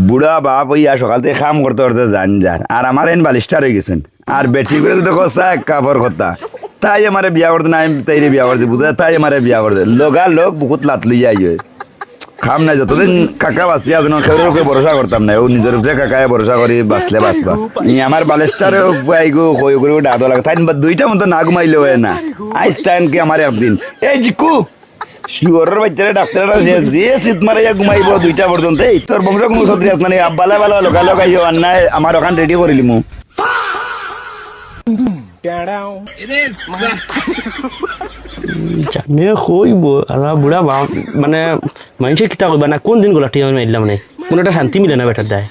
বুড়া বাপ হইয়া সকাল থেকে কাম করতে করতে যান যার আর আমার এন বালিশটা রয়ে গেছেন আর বেটি করে তো কষা এক কাপড় কথা তাই আমারে বিয়া করতে না আমি তাইরে বিয়া করতে বুঝা তাই আমারে বিয়া করতে লগা লোক বহুত লাত লইয়া আইয়ে খাম নাই যতদিন কাকা বাঁচি আজ খেউরের উপরে ভরসা করতাম না ও নিজের উপরে কাকায় ভরসা করি বাঁচলে বাঁচবা আমার বালেস্টারে গো কই করে ডাদ লাগে তাই দুইটা মতো না ঘুমাইলে হয় না আইস টাইম কি আমার একদিন এই জিকু শিওরের বাচ্চারা ডাক্তাররা যে শীত মারাইয়া ঘুমাইব দুইটা পর্যন্ত এই তোর বংশ কোনো সত্যি আছে মানে আব্বালা বালা লগা লগাইও আর নাই আমার ওখান রেডি করিলি মু জানে কইব আর বুড়া মানে মানুষে কিতা কইবা না কোন দিন গোলা টিয়া মাইলাম মানে কোন একটা শান্তি মিলে না বেটার দেয়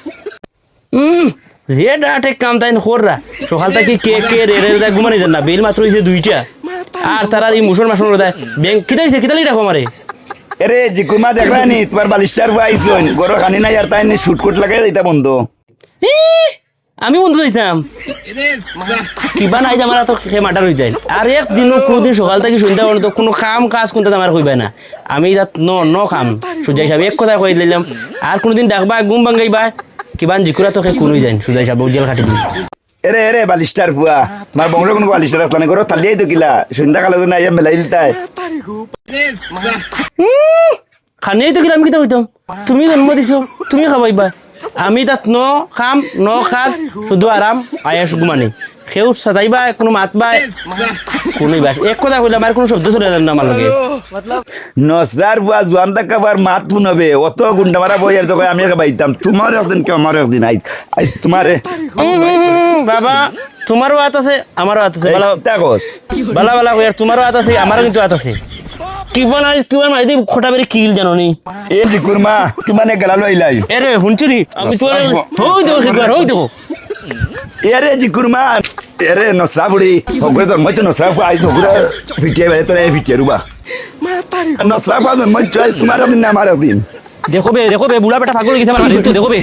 যে ডাটে কাম তাই খোররা সকাল থেকে কে কে রে রে দেয় ঘুমানি যান না বেল মাত্র হইছে দুইটা আর তারা এই মুসল মাসন দেয় ব্যাংক কিতাইছে কিতালি রাখো আমারে এরে জিকুমা দেখরা নি তোমার বালিশটার আইসন গরো খানি নাই আর তাই শুটকুট লাগাই দিতা বন্ধ আমি বন্ধু যাইতাম কিবা নাই যে আমার তো সে মার্ডার হয়ে যায় আর একদিনও কোনোদিন সকাল থেকে সন্ধ্যা পর্যন্ত কোনো কাম কাজ কোনটা আমার কইবা না আমি তাত ন খাম সুজাই সাহেব এক কথা কই দিলাম আর কোনোদিন ডাকবা ঘুম ভাঙাইবা কিবা জিকুরা তোকে কোনোই যায় সুজাই সাহেব জেল খাটি দিল এরে এরে বালিশটার ফুয়া তোমার বংশ কোনো বালিশটার আসলানে করো তালিয়াই তো কিলা সন্ধ্যাকালে তো নাই মেলাই দিতাই খানেই তো কিলা আমি কিতা হইতাম তুমি জন্ম দিছো তুমি খাবাইবা আমি তাত ন খাম ন খাস শুধু আরাম আয়াস ঘুমানি সেও সাতাইবা কোনো মাতবা কোনোই বাস এক কথা কইলাম আর কোনো শব্দ চলে যাবে না আমার লগে নসার বুয়া জোয়ান থাকাবার মাত শুনবে অত গুন্ডা মারা বই আর তো আমি বাইতাম তোমার একদিন কে আমার একদিন আইস আইস তোমারে বাবা তোমারও হাত আছে আমারও হাত আছে বালা বালা কই আর তোমারও হাত আছে আমারও কিন্তু হাত আছে কিবা মাইদি খোটা বেরি কিল জানো নি এ জিকুরমা কিমানে গেলালো আইলাই এরে হুনচুরি আমি তোমার হই দেবো একবার হই দেবো এরে জিকুরমা এরে নসা বুড়ি হগরে তোর মই তো নসা আইস হগরে ভিটিয়ে বেরে তোর ভিটিয়ে রুবা নসা বাদ মই চয়েস তোমার একদিন না আমার একদিন দেখো বে বুড়া বেটা পাগল গেছে আমার দেখো বে